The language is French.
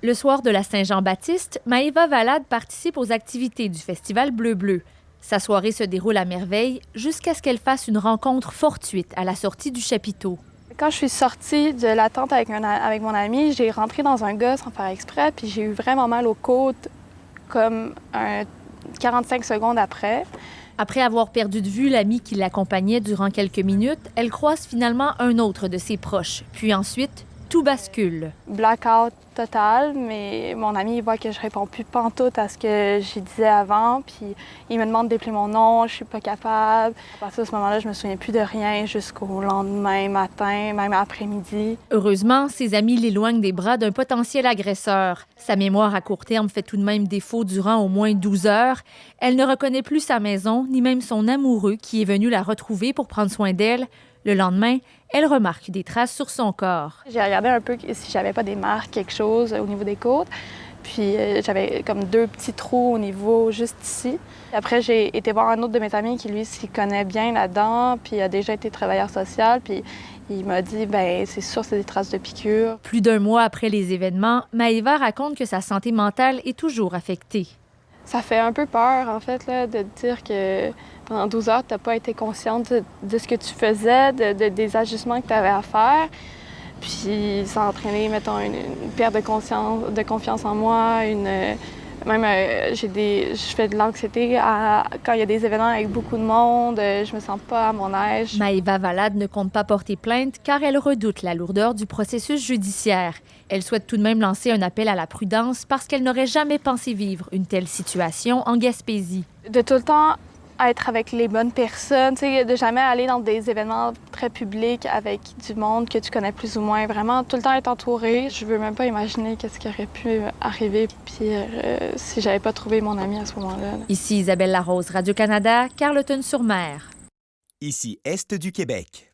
Le soir de la Saint-Jean-Baptiste, Maëva Valade participe aux activités du Festival Bleu-Bleu. Sa soirée se déroule à merveille jusqu'à ce qu'elle fasse une rencontre fortuite à la sortie du chapiteau. Quand je suis sortie de la tente avec mon ami, j'ai rentré dans un gars sans faire exprès, puis j'ai eu vraiment mal aux côtes, comme 45 secondes après. Après avoir perdu de vue l'ami qui l'accompagnait durant quelques minutes, elle croise finalement un autre de ses proches. Puis ensuite, tout bascule. Blackout total, mais mon ami, il voit que je réponds plus pantoute à ce que je disais avant, puis il me demande d'appeler mon nom, je suis pas capable. À partir de ce moment-là, je me souviens plus de rien jusqu'au lendemain matin, même après-midi. Heureusement, ses amis l'éloignent des bras d'un potentiel agresseur. Sa mémoire à court terme fait tout de même défaut durant au moins 12 heures. Elle ne reconnaît plus sa maison, ni même son amoureux qui est venu la retrouver pour prendre soin d'elle. Le lendemain, elle remarque des traces sur son corps. J'ai regardé un peu si j'avais pas des marques, quelque chose au niveau des côtes. Puis j'avais comme 2 petits trous au niveau juste ici. Après, j'ai été voir un autre de mes amis qui, lui, s'y connaît bien là-dedans, puis a déjà été travailleur social, puis il m'a dit, ben c'est sûr, c'est des traces de piqûres. Plus d'un mois après les événements, Maëva raconte que sa santé mentale est toujours affectée. Ça fait un peu peur, en fait, là, de te dire que pendant 12 heures, tu n'as pas été consciente de ce que tu faisais, des ajustements que tu avais à faire. Puis ça a entraîné, mettons, une perte de confiance en moi, je fais de l'anxiété quand il y a des événements avec beaucoup de monde, je me sens pas à mon aise. Maëva Valade ne compte pas porter plainte car elle redoute la lourdeur du processus judiciaire. Elle souhaite tout de même lancer un appel à la prudence parce qu'elle n'aurait jamais pensé vivre une telle situation en Gaspésie. De tout le temps être avec les bonnes personnes, de jamais aller dans des événements très publics avec du monde que tu connais plus ou moins. Vraiment, tout le temps être entourée. Je veux même pas imaginer qu'est-ce qui aurait pu arriver pire si j'avais pas trouvé mon ami à ce moment-là. Ici Isabelle Larose, Radio-Canada, Carleton-sur-Mer. Ici Est du Québec.